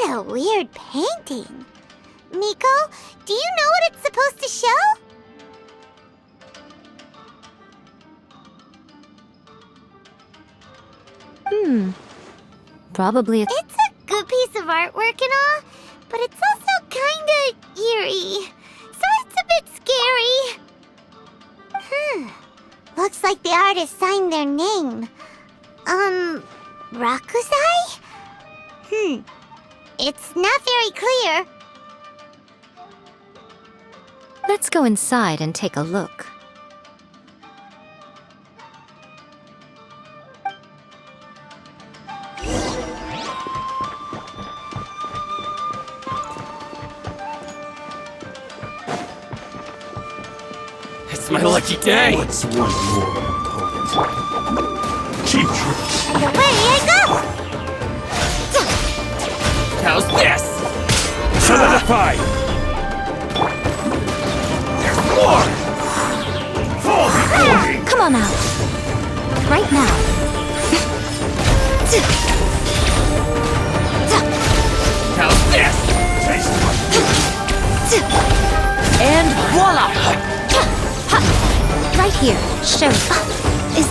What a weird painting. Miko, do you know what it's supposed to show? Probably It's a good piece of artwork and all, but it's also kinda eerie, so it's a bit scary. Looks like the artist signed their name. Rakusai? It's not very clear. Let's go inside and take a look. It's my lucky day! What's one more opponent? Cheap trick. And away I go! How's this? Solidify! There's more! Fall before me! Come on out. Right now. How's this? Taste my And voila! Right here. Show. Is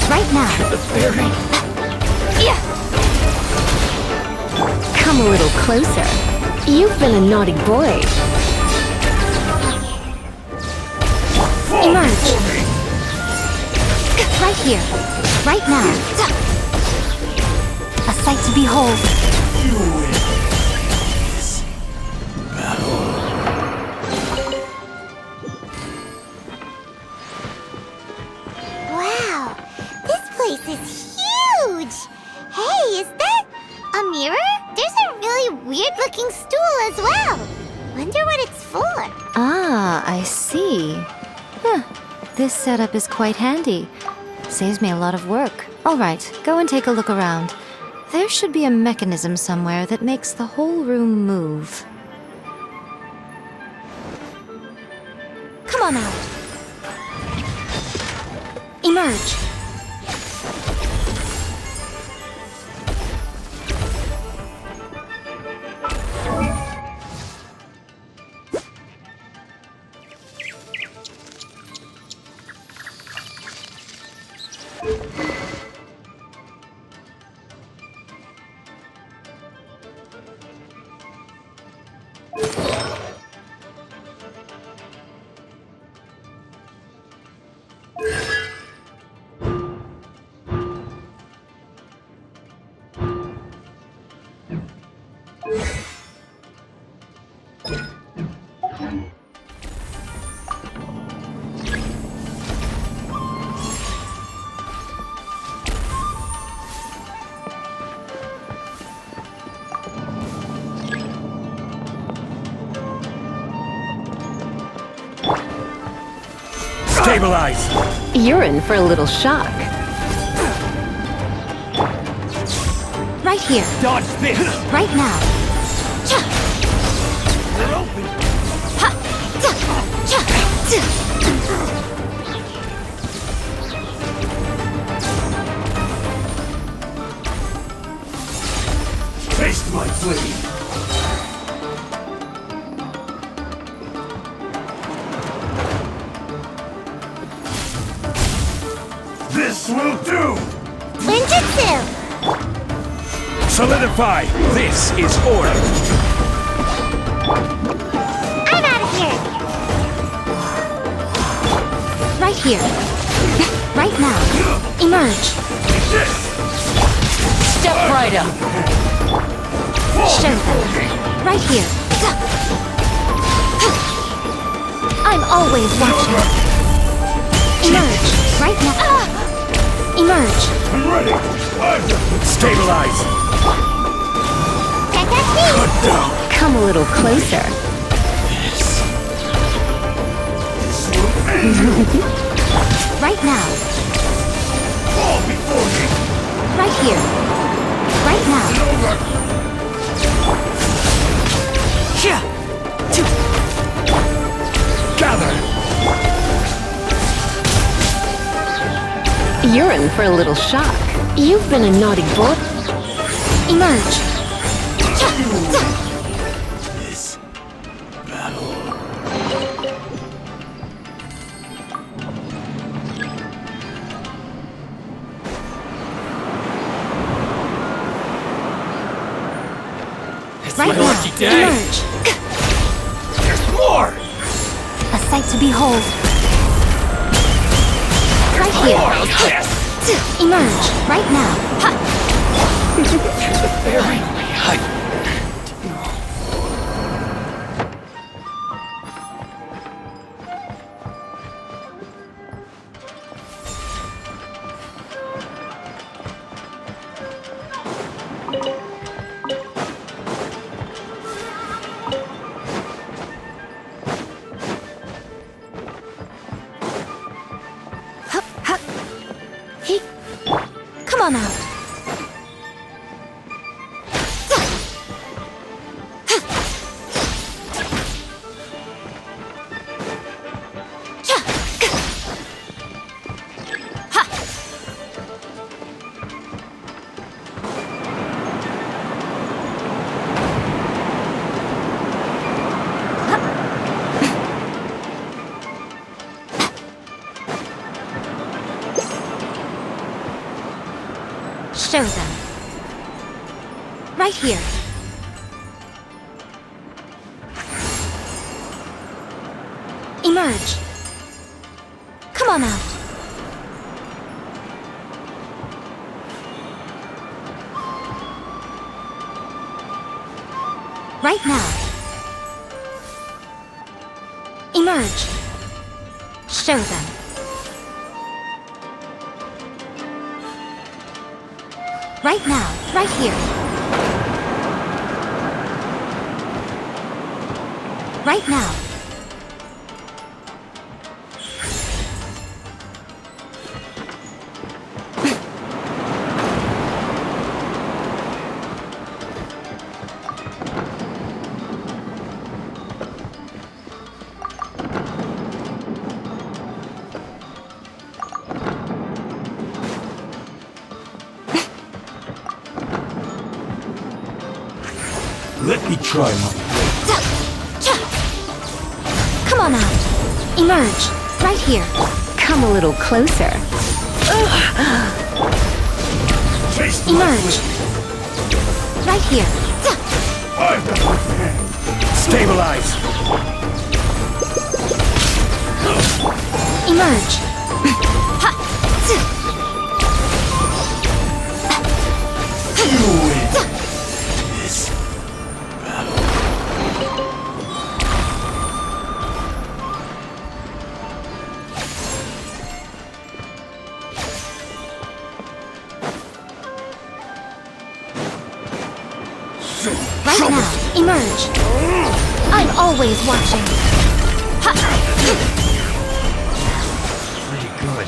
right now. The fairy. Come a little closer. You've been a naughty boy. fall Emerge. before me! Right here. Right now. A sight to behold. You win. Wow, this place is huge! Hey, is that a mirror? There's a really weird-looking stool as well. Wonder what it's for. Ah, I see. This setup is quite handy. Saves me a lot of work. All right, go and take a look around. There should be a mechanism somewhere that makes the whole room move. Come on out. Emerge. Stabilize! You're in for a little shock. Right here. Dodge this! Right now. We're open! Taste my flame! This will do! Ninjutsu! Solidify! This is order! I'm out of here! Right here. Right now. Emerge. Step right up! Show them. Right here. I'm always watching. Emerge. Right now. Emerge. I'm ready! Stabilize! Take Come a little closer. Right now. Fall before me! Right here. Right now. Gather! You're in for a little shock. You've been a naughty boy. Emerge. This battle. It's Right my now, lucky day. emerge. There's more. A sight to behold. Right here. How's this? Emerge. Right now. Ha! Finally, Hup, hup. He. Come on out. Show them. Right here. Emerge. Come on out. Right now. Emerge. Show them. Right now, right here. Right now. Let me try my Come on out. Emerge. Right here. Come a little closer. taste. Emerge. Right here. Stabilize. Emerge. Ha! You win. This battle. Right now. Emerge. I'm always watching. Ha! pretty good.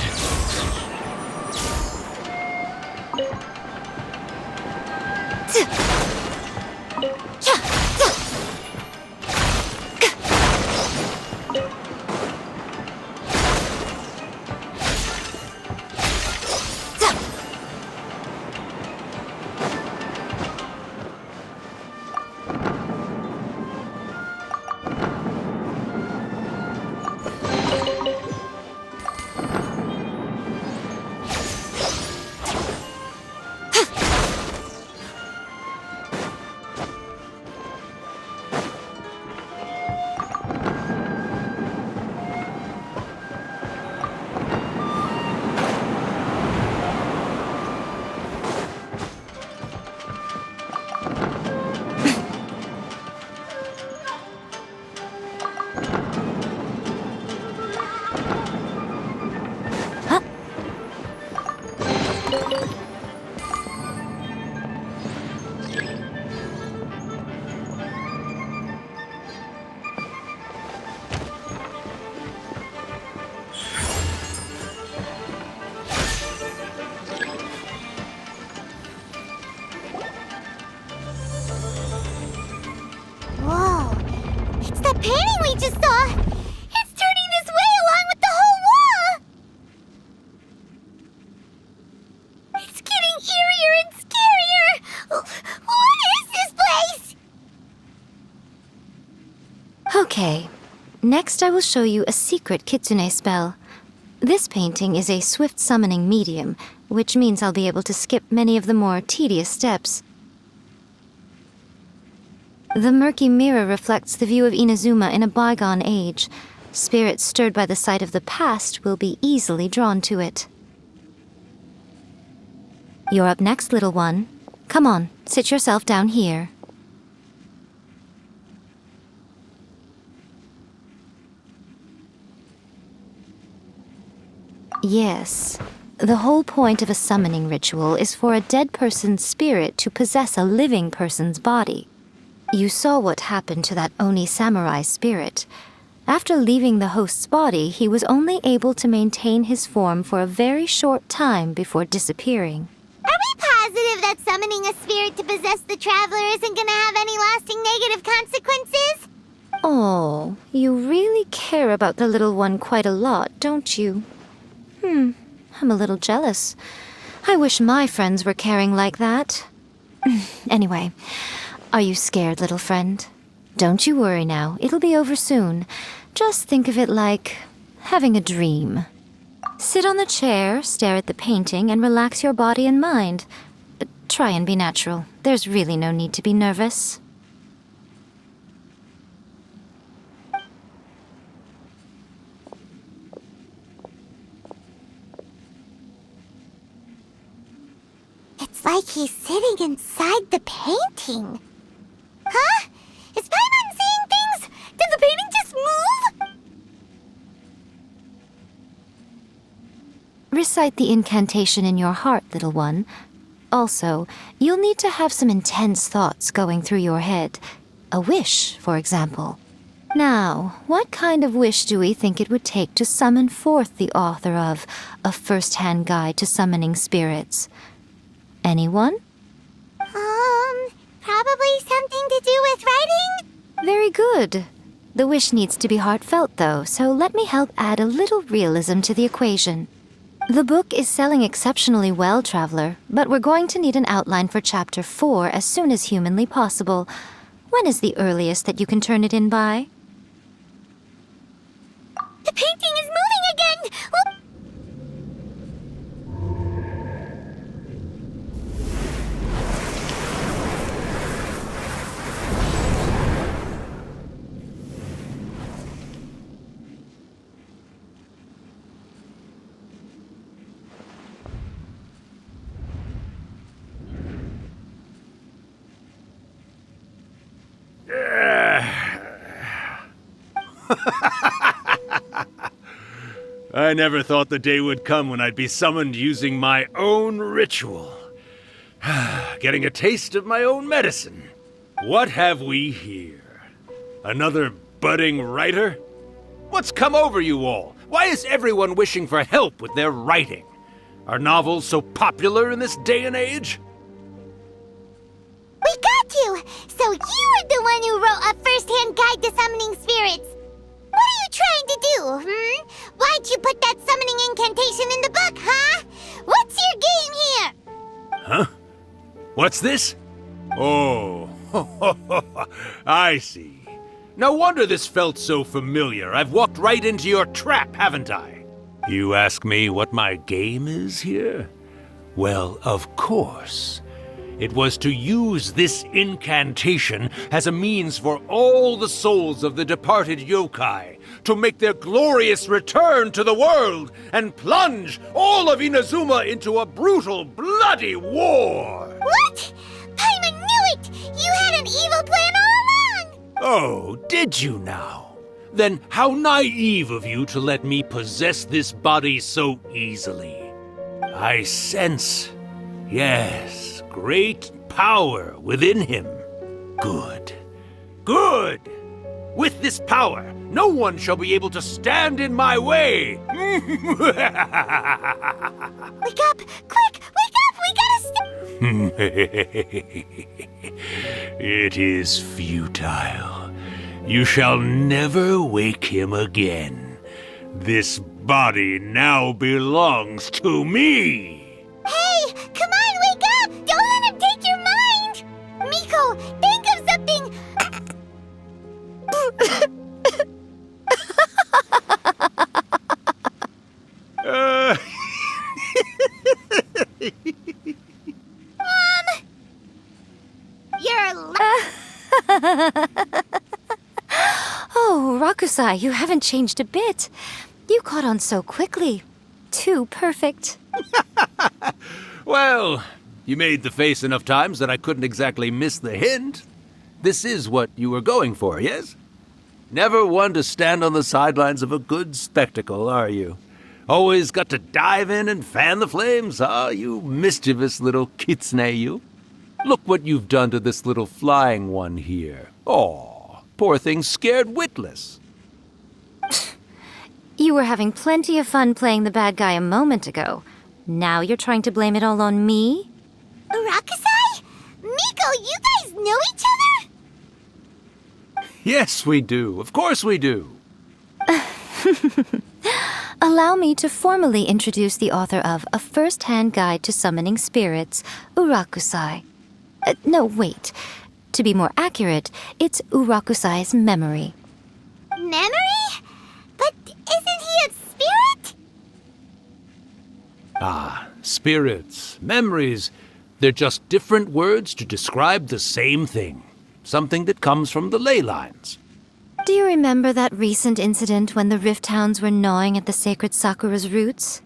Next, I will show you a secret kitsune spell. This painting is a swift summoning medium, which means I'll be able to skip many of the more tedious steps. The murky mirror reflects the view of Inazuma in a bygone age. Spirits stirred by the sight of the past will be easily drawn to it. You're up next, little one. Come on, sit yourself down here. Yes. The whole point of a summoning ritual is for a dead person's spirit to possess a living person's body. You saw what happened to that Oni samurai spirit. After leaving the host's body, he was only able to maintain his form for a very short time before disappearing. Are we positive that summoning a spirit to possess the traveler isn't gonna have any lasting negative consequences? Oh, you really care about the little one quite a lot, don't you? I'm a little jealous. I wish my friends were caring like that. Anyway, are you scared, little friend? Don't you worry now, it'll be over soon. Just think of it like having a dream. Sit on the chair, stare at the painting, and relax your body and mind. Try and be natural. There's really no need to be nervous. It's like he's sitting inside the painting. Huh? Is Paimon seeing things? Did the painting just move? Recite the incantation in your heart, little one. Also, you'll need to have some intense thoughts going through your head. A wish, for example. Now, what kind of wish do we think it would take to summon forth the author of A First-Hand Guide to Summoning Spirits? Anyone? Probably something to do with writing? Very good. The wish needs to be heartfelt, though, so let me help add a little realism to the equation. The book is selling exceptionally well, Traveler, but we're going to need an outline for Chapter 4 as soon as humanly possible. When is the earliest that you can turn it in by? The painting is moving again! Oh. I never thought the day would come when I'd be summoned using my own ritual. Getting a taste of my own medicine. What have we here? Another budding writer? What's come over you all? Why is everyone wishing for help with their writing? Are novels so popular in this day and age? We got you! So you were the one who wrote A First-Hand Guide to Summoning Spirits. What are you trying to do, Why'd you put that summoning incantation in the book, huh? What's your game here? Huh? What's this? Oh, I see. No wonder this felt so familiar. I've walked right into your trap, haven't I? You ask me what my game is here? Well, of course. It was to use this incantation as a means for all the souls of the departed yokai to make their glorious return to the world and plunge all of Inazuma into a brutal, bloody war! What? Paimon knew it! You had an evil plan all along! Oh, did you now? Then how naive of you to let me possess this body so easily. I sense, yes, great power within him. Good. Good! With this power, no one shall be able to stand in my way! Wake up! Quick! Wake up! We gotta It is futile. You shall never wake him again. This body now belongs to me! Hey! Come on, wake up! Don't let him take your mind! Miko, think of something! Urakusai, you haven't changed a bit. You caught on so quickly. Too perfect. Well, you made the face enough times that I couldn't exactly miss the hint. This is what you were going for, yes? Never one to stand on the sidelines of a good spectacle, are you? Always got to dive in and fan the flames, huh? You mischievous little kitsune, you. Look what you've done to this little flying one here. Aw, poor thing scared witless. You were having plenty of fun playing the bad guy a moment ago. Now you're trying to blame it all on me? Urakusai? Miko, you guys know each other? Yes, we do. Of course we do. Allow me to formally introduce the author of A First-Hand Guide to Summoning Spirits, Urakusai. No, wait. To be more accurate, it's Urakusai's memory. Memory? But isn't he a spirit? Ah, spirits, memories. They're just different words to describe the same thing. Something that comes from the ley lines. Do you remember that recent incident when the Rift Hounds were gnawing at the sacred Sakura's roots?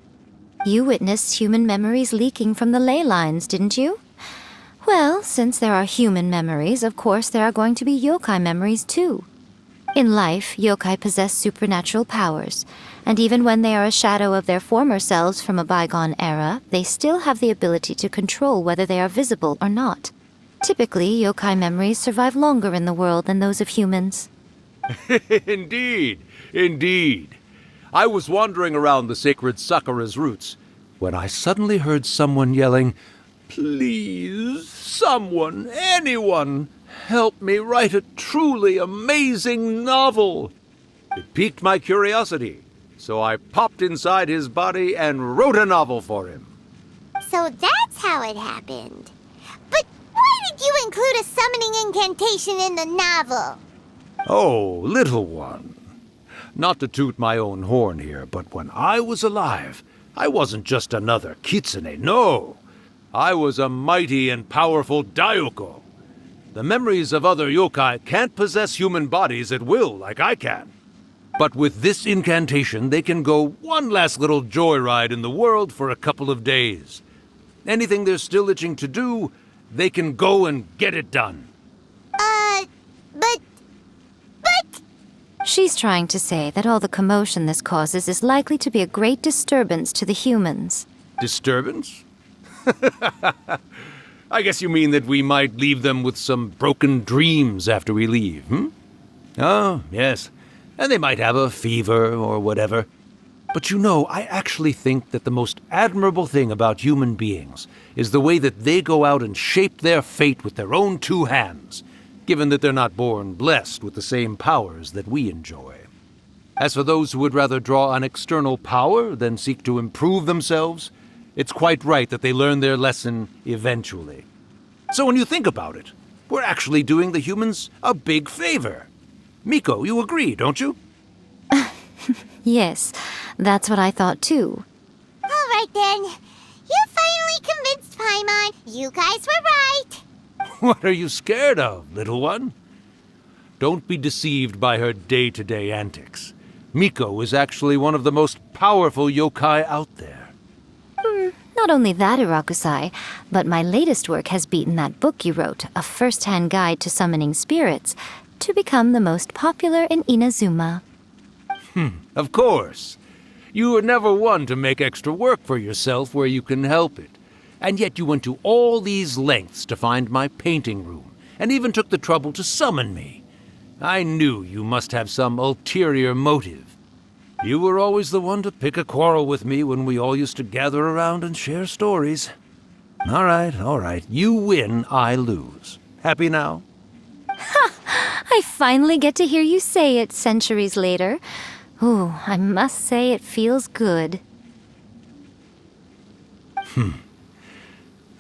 You witnessed human memories leaking from the ley lines, didn't you? Well, since there are human memories, of course there are going to be yokai memories too. In life, yokai possess supernatural powers, and even when they are a shadow of their former selves from a bygone era, they still have the ability to control whether they are visible or not. Typically, yokai memories survive longer in the world than those of humans. Indeed, indeed. I was wandering around the sacred Sakura's roots when I suddenly heard someone yelling, "Please, someone, anyone, help me write a truly amazing novel." It piqued my curiosity, so I popped inside his body and wrote a novel for him. So that's how it happened. But why did you include a summoning incantation in the novel? Oh, little one. Not to toot my own horn here, but when I was alive, I wasn't just another kitsune, no. I was a mighty and powerful daioko. The memories of other yokai can't possess human bodies at will like I can. But with this incantation, they can go one last little joyride in the world for a couple of days. Anything they're still itching to do, they can go and get it done. But... She's trying to say that all the commotion this causes is likely to be a great disturbance to the humans. Disturbance? I guess you mean that we might leave them with some broken dreams after we leave, hmm? Oh, yes. And they might have a fever or whatever. But you know, I actually think that the most admirable thing about human beings is the way that they go out and shape their fate with their own two hands, given that they're not born blessed with the same powers that we enjoy. As for those who would rather draw on external power than seek to improve themselves, it's quite right that they learn their lesson eventually. So when you think about it, we're actually doing the humans a big favor. Miko, you agree, don't you? Yes, that's what I thought too. All right then. You finally convinced Paimon. You guys were right. What are you scared of, little one? Don't be deceived by her day-to-day antics. Miko is actually one of the most powerful yokai out there. Not only that, Urakusai, but my latest work has beaten that book you wrote, A First-Hand Guide to Summoning Spirits, to become the most popular in Inazuma. Of course. You were never one to make extra work for yourself where you can help it. And yet you went to all these lengths to find my painting room, and even took the trouble to summon me. I knew you must have some ulterior motive. You were always the one to pick a quarrel with me when we all used to gather around and share stories. All right. You win, I lose. Happy now? I finally get to hear you say it centuries later. Ooh, I must say it feels good.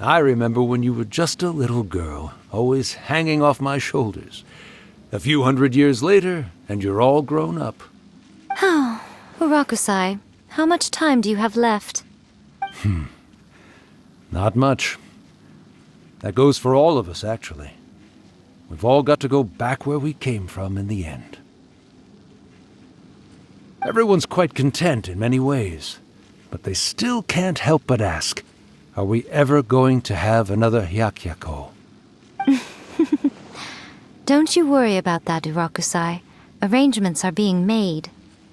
I remember when you were just a little girl, always hanging off my shoulders. A few hundred years later, and you're all grown up. Urakusai, how much time do you have left? Not much. That goes for all of us, actually. We've all got to go back where we came from in the end. Everyone's quite content in many ways, but they still can't help but ask, are we ever going to have another Hyakyako? Don't you worry about that, Urakusai. Arrangements are being made.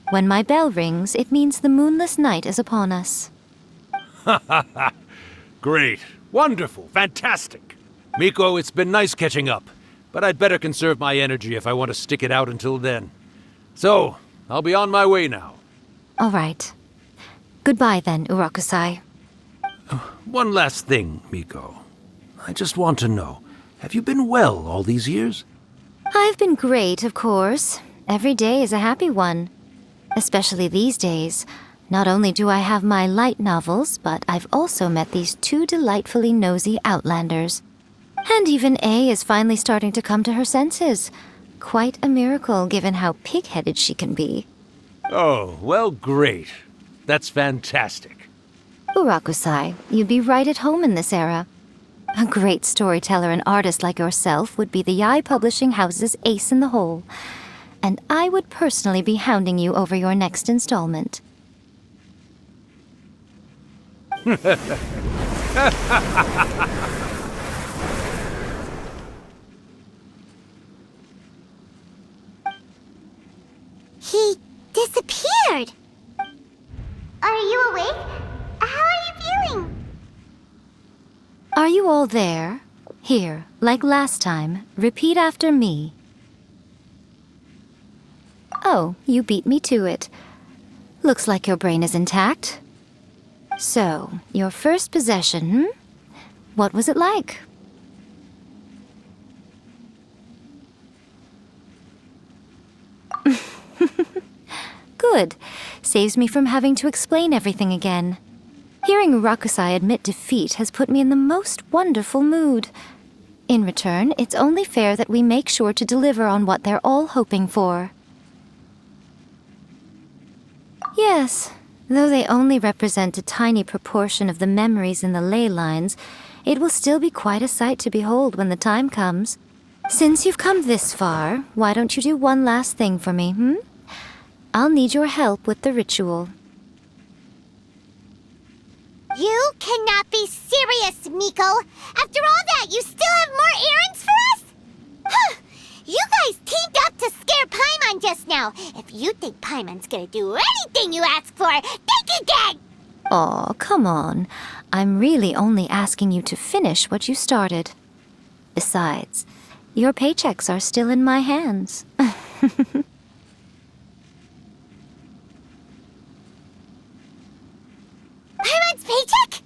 When my bell rings, it means the moonless night is upon us. Great. Wonderful. Fantastic. Miko, it's been nice catching up, but I'd better conserve my energy if I want to stick it out until then. So, I'll be on my way now. All right. Goodbye then, Urakusai. One last thing, Miko. I just want to know, have you been well all these years? I've been great, of course. Every day is a happy one. Especially these days. Not only do I have my light novels, but I've also met these two delightfully nosy outlanders. And even A is finally starting to come to her senses. Quite a miracle, given how pig-headed she can be. Oh, well, great. That's fantastic. Urakusai, you'd be right at home in this era. A great storyteller and artist like yourself would be the Yae Publishing House's ace in the hole. And I would personally be hounding you over your next installment. He disappeared. Are you awake? How are you feeling? Are you all there? Here, like last time, repeat after me. Oh, you beat me to it. Looks like your brain is intact. So, your first possession, What was it like? Good. Saves me from having to explain everything again. Hearing Urakusai admit defeat has put me in the most wonderful mood. In return, it's only fair that we make sure to deliver on what they're all hoping for. Yes, though they only represent a tiny proportion of the memories in the ley lines, it will still be quite a sight to behold when the time comes. Since you've come this far, why don't you do one last thing for me, I'll need your help with the ritual. You cannot be serious, Miko! After all that, you still have more errands for us? Huh! You guys teamed up to scare Paimon just now. If you think Paimon's gonna do anything you ask for, think again! Aw, come on. I'm really only asking you to finish what you started. Besides, your paychecks are still in my hands. Paimon's paycheck?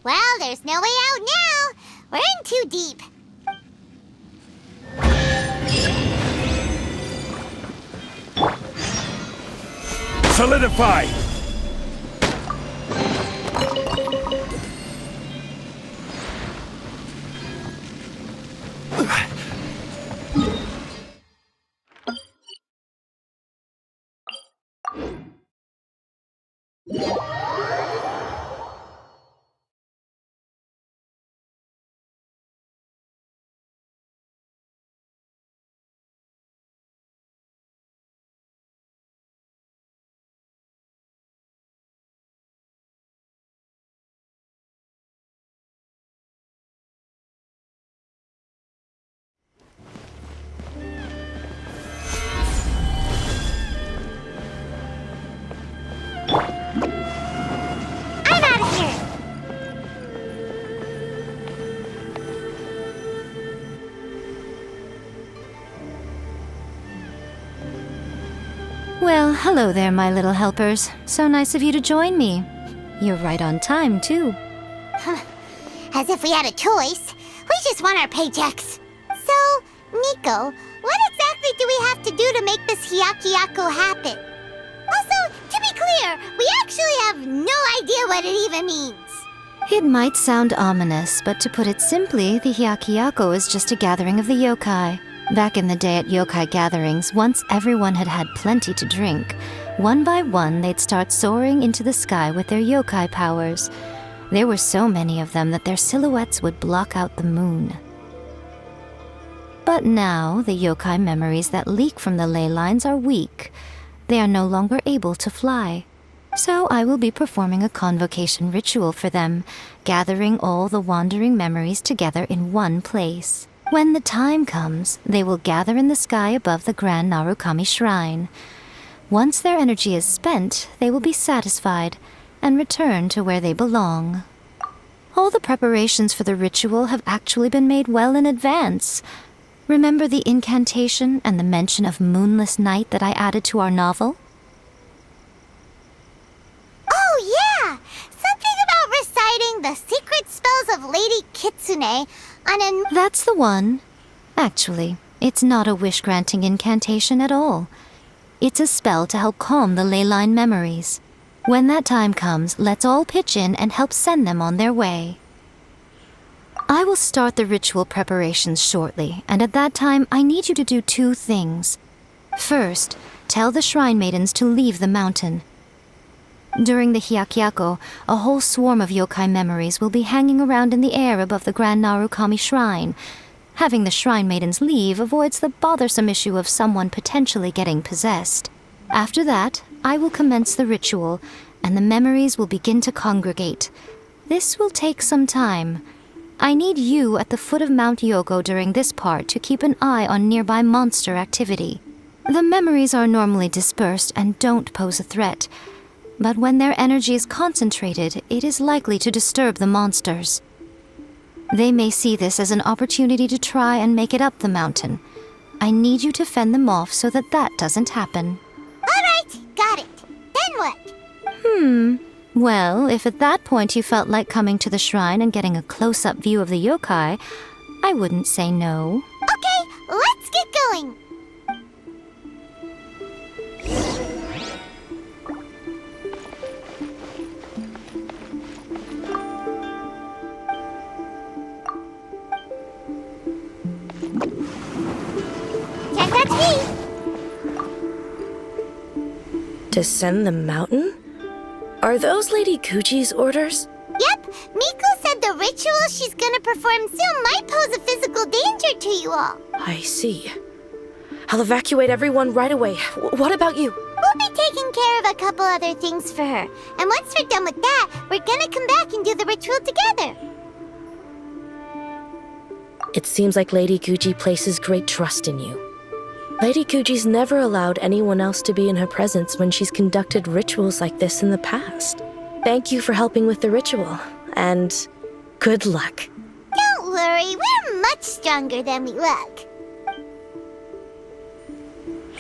Well, there's no way out now. We're in too deep. Solidify! I'm out of here! Well, hello there, my little helpers. So nice of you to join me. You're right on time, too. As if we had a choice. We just want our paychecks. So, Miko, what exactly do we have to do to make this Hyakyako happen? Also, to be clear, we actually have no idea what it even means. It might sound ominous, but to put it simply, the Hyakyako is just a gathering of the yokai. Back in the day at yokai gatherings, once everyone had had plenty to drink, one by one they'd start soaring into the sky with their yokai powers. There were so many of them that their silhouettes would block out the moon. But now, the yokai memories that leak from the ley lines are weak. They are no longer able to fly. So I will be performing a convocation ritual for them, gathering all the wandering memories together in one place. When the time comes, they will gather in the sky above the Grand Narukami Shrine. Once their energy is spent, they will be satisfied and return to where they belong. All the preparations for the ritual have actually been made well in advance. Remember the incantation and the mention of moonless night that I added to our novel? Oh, yeah! Something about reciting the secret spells of Lady Kitsune on a... That's the one. Actually, it's not a wish-granting incantation at all. It's a spell to help calm the ley line memories. When that time comes, let's all pitch in and help send them on their way. I will start the ritual preparations shortly, and at that time I need you to do two things. First, tell the shrine maidens to leave the mountain. During the Hyakyako, a whole swarm of yokai memories will be hanging around in the air above the Grand Narukami Shrine. Having the shrine maidens leave avoids the bothersome issue of someone potentially getting possessed. After that, I will commence the ritual, and the memories will begin to congregate. This will take some time. I need you at the foot of Mount Yogo during this part to keep an eye on nearby monster activity. The memories are normally dispersed and don't pose a threat, but when their energy is concentrated, it is likely to disturb the monsters. They may see this as an opportunity to try and make it up the mountain. I need you to fend them off so that that doesn't happen. All right, got it. Then what? Well, if at that point you felt like coming to the shrine and getting a close-up view of the yokai, I wouldn't say no. Okay, let's get going. Can't touch me. Descend the mountain? Are those Lady Kuji's orders? Yep, Miko said the ritual she's gonna perform soon might pose a physical danger to you all. I see. I'll evacuate everyone right away. What about you? We'll be taking care of a couple other things for her. And once we're done with that, we're gonna come back and do the ritual together. It seems like Lady Kuji places great trust in you. Lady Kuji's never allowed anyone else to be in her presence when she's conducted rituals like this in the past. Thank you for helping with the ritual, and good luck. Don't worry, we're much stronger than we look.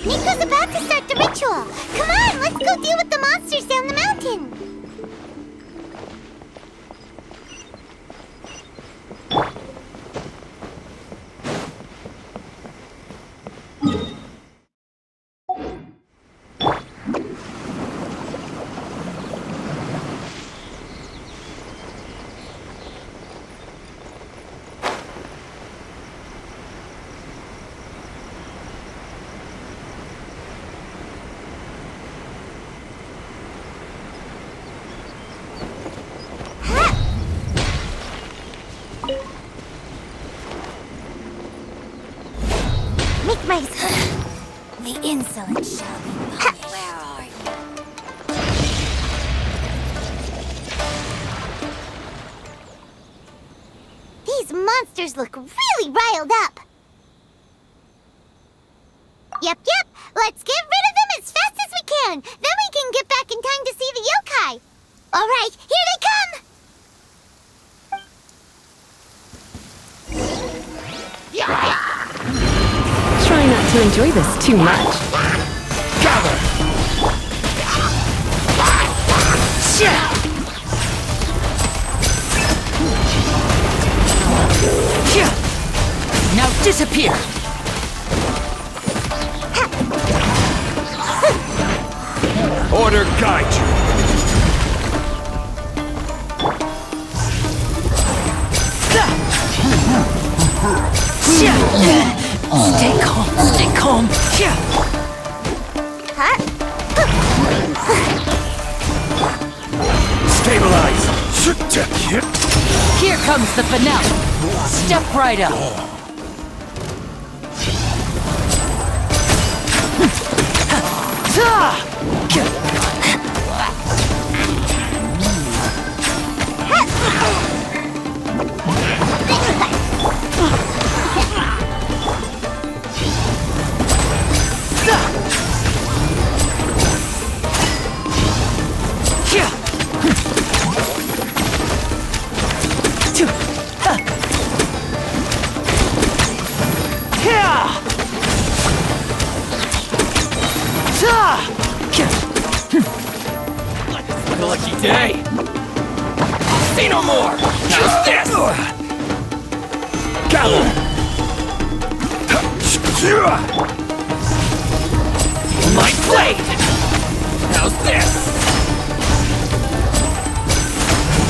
Miko's about to start the ritual. Come on, let's go deal with the monsters down the mountain. Make my... The insolent shall be punished. Where are you? These monsters look really riled up. Yep. Let's get rid of them as fast as we can. Then we can get back in time to see the yokai. All right, here they come. Try not to enjoy this too much. Gather! Now disappear! Order guide you! Stay calm. Stabilize! Here comes the finale. Step right up. Lucky day. Say no more. How's this? Gather. My blade. How's this?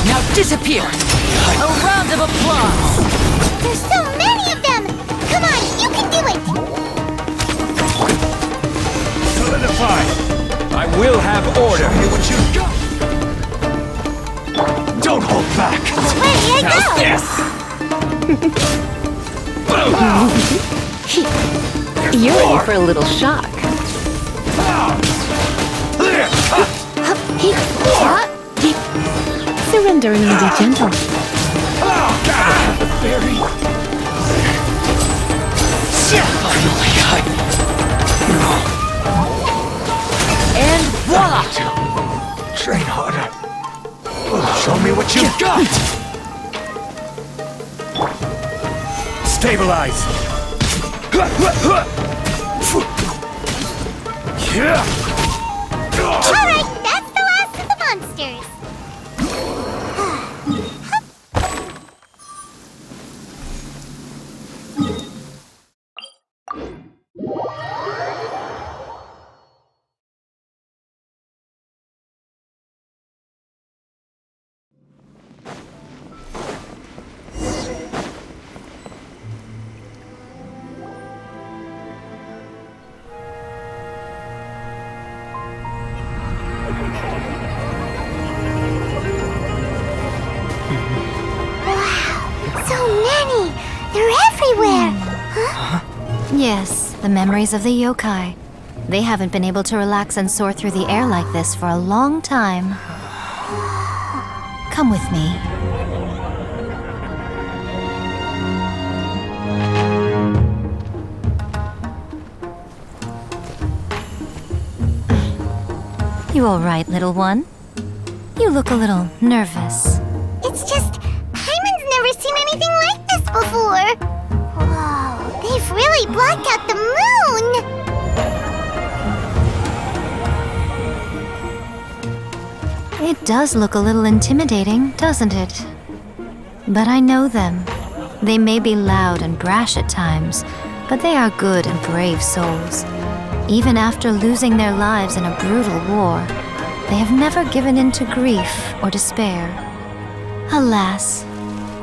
Now disappear! A round of applause! There's so many of them! Come on, you can do it! Solidify. I will have order. Show me what you've got. Don't hold back. Ready, I How's go! this? You're ready for a little shock. Surrender and be gentle. And voila! Train harder. Show me what you've got. Stabilize. Alright, that's the last of the monsters! Yes, the memories of the yokai. They haven't been able to relax and soar through the air like this for a long time. Come with me. You all right, little one? You look a little nervous. It's just, Hyman's never seen anything like this before! Whoa, they've really blocked out the moon! It does look a little intimidating, doesn't it? But I know them. They may be loud and brash at times, but they are good and brave souls. Even after losing their lives in a brutal war, they have never given in to grief or despair. Alas,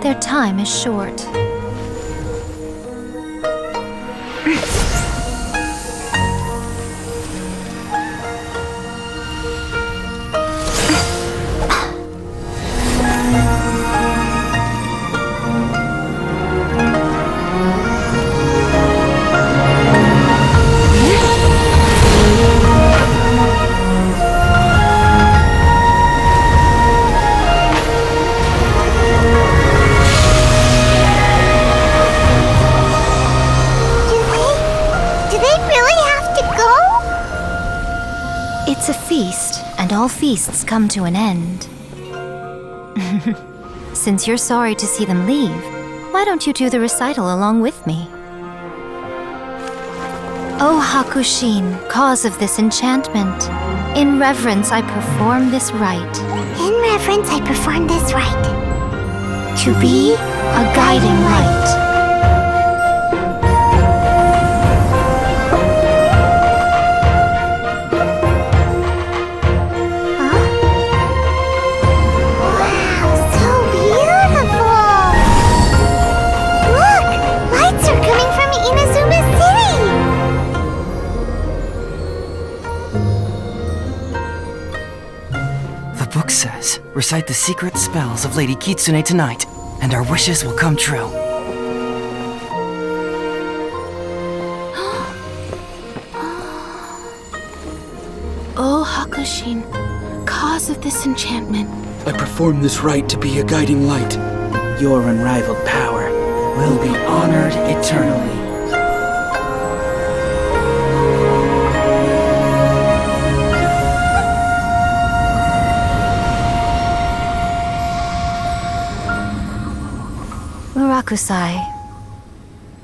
their time is short. It's a feast, and all feasts come to an end. Since you're sorry to see them leave, why don't you do the recital along with me? O Hakushin, cause of this enchantment, in reverence I perform this rite. In reverence, I perform this rite. To be a guiding light. Says, recite the secret spells of Lady Kitsune tonight, and our wishes will come true. O Hakushin, cause of this enchantment, I perform this rite to be a guiding light. Your unrivaled power will be honored eternally. Murakusai,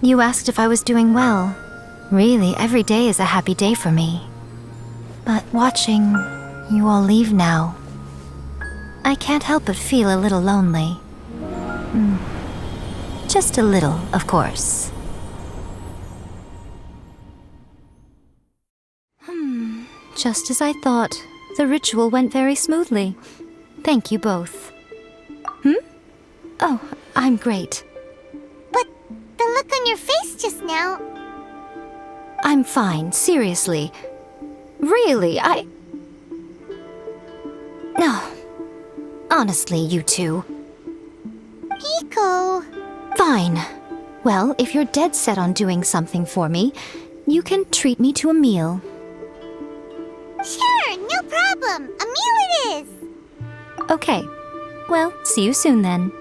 you asked if I was doing well. Really, every day is a happy day for me. But watching you all leave now, I can't help but feel a little lonely. Just a little, of course. Just as I thought. The ritual went very smoothly. Thank you both. Oh, I'm great. But the look on your face just now... I'm fine, seriously. Really, No. Honestly, you two. Miko... Fine. Well, if you're dead set on doing something for me, you can treat me to a meal. Sure, no problem. A meal it is. Okay. Well, see you soon then.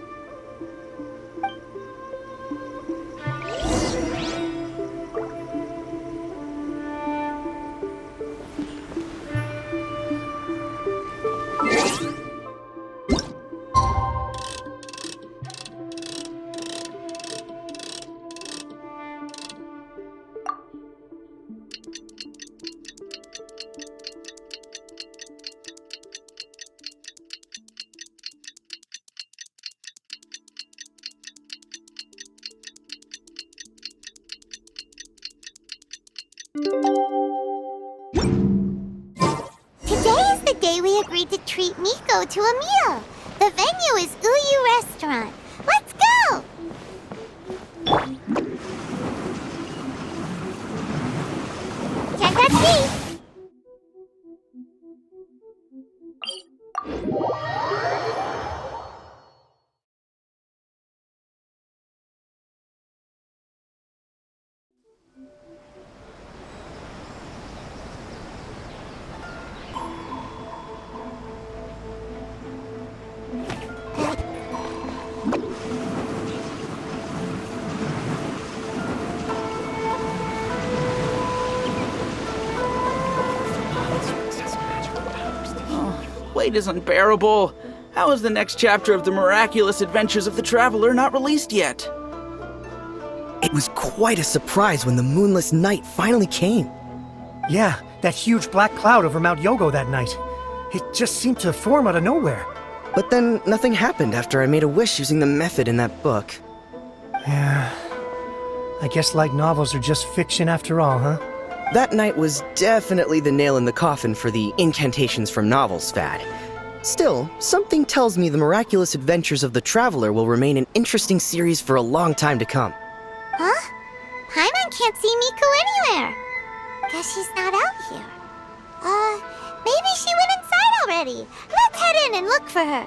Today is the day we agreed to treat Miko to a meal. The venue is Uyu Restaurant. Let's go! Check that seat. Wait is unbearable. How is the next chapter of the miraculous adventures of the traveler not released yet? It was quite a surprise when the moonless night finally came. Yeah, that huge black cloud over Mount Yogo that night. It just seemed to form out of nowhere. But then nothing happened after I made a wish using the method in that book. Yeah. I guess light novels are just fiction after all, huh? That night was definitely the nail in the coffin for the incantations from novels fad. Still, something tells me the miraculous adventures of the traveler will remain an interesting series for a long time to come. Huh? Paimon can't see Miko anywhere. Guess she's not out here. Maybe she went inside already. Let's head in and look for her.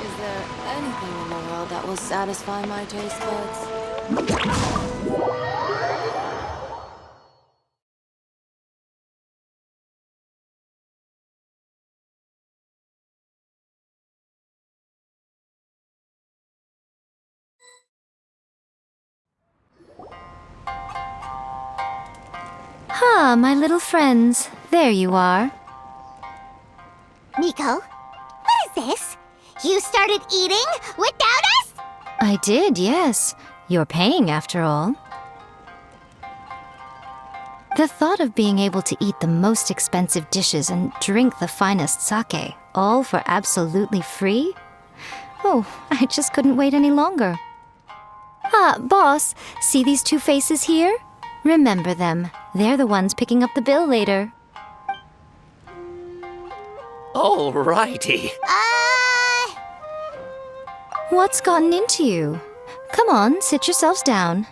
Is there anything in the world that will satisfy my taste buds? Ah, my little friends. There you are. Miko, what is this? You started eating without us? I did, yes. You're paying, after all. The thought of being able to eat the most expensive dishes and drink the finest sake, all for absolutely free? Oh, I just couldn't wait any longer. Ah, boss, see these two faces here? Remember them. They're the ones picking up the bill later. Alrighty. What's gotten into you? Come on, sit yourselves down.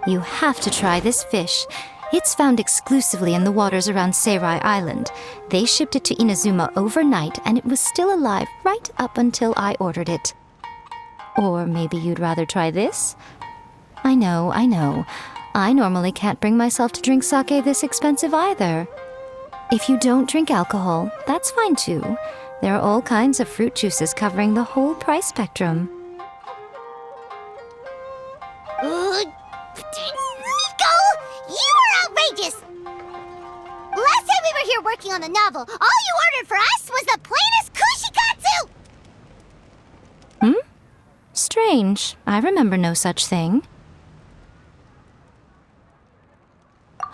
You have to try this fish. It's found exclusively in the waters around Seirai Island. They shipped it to Inazuma overnight, and it was still alive right up until I ordered it. Or maybe you'd rather try this? I know. I normally can't bring myself to drink sake this expensive either. If you don't drink alcohol, that's fine too. There are all kinds of fruit juices covering the whole price spectrum. Miko! You are outrageous! Last time we were here working on the novel, all you ordered for us was the plainest kushikatsu! Strange. I remember no such thing.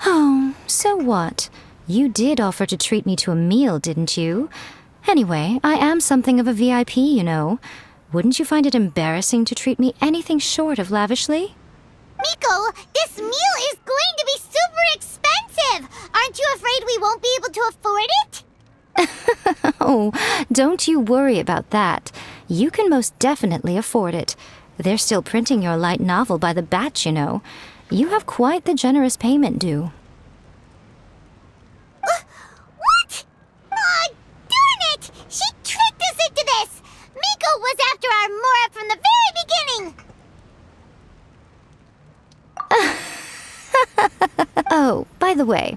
Oh, so what? You did offer to treat me to a meal, didn't you? Anyway, I am something of a VIP, you know. Wouldn't you find it embarrassing to treat me anything short of lavishly? Miko, this meal is going to be super expensive! Aren't you afraid we won't be able to afford it? Oh, don't you worry about that. You can most definitely afford it. They're still printing your light novel by the batch, you know. You have quite the generous payment due. What? Aw, darn it! She tricked us into this! Miko was after our Mora from the very beginning! Oh, by the way,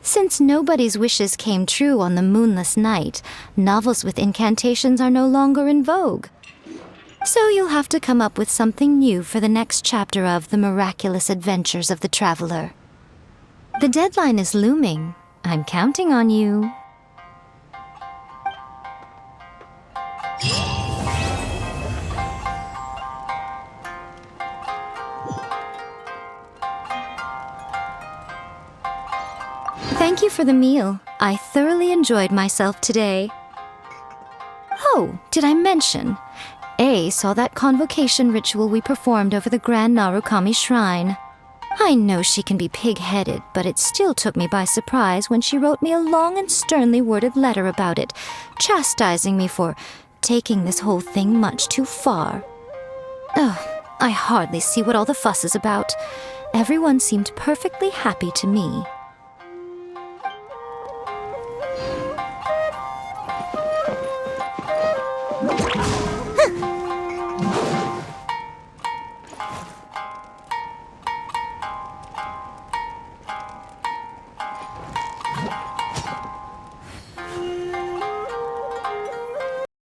since nobody's wishes came true on the moonless night, novels with incantations are no longer in vogue. So you'll have to come up with something new for the next chapter of The Miraculous Adventures of the Traveler. The deadline is looming. I'm counting on you. Thank you for the meal. I thoroughly enjoyed myself today. Oh, did I mention? A saw that convocation ritual we performed over the Grand Narukami Shrine. I know she can be pig-headed, but it still took me by surprise when she wrote me a long and sternly worded letter about it, chastising me for taking this whole thing much too far. Oh, I hardly see what all the fuss is about. Everyone seemed perfectly happy to me.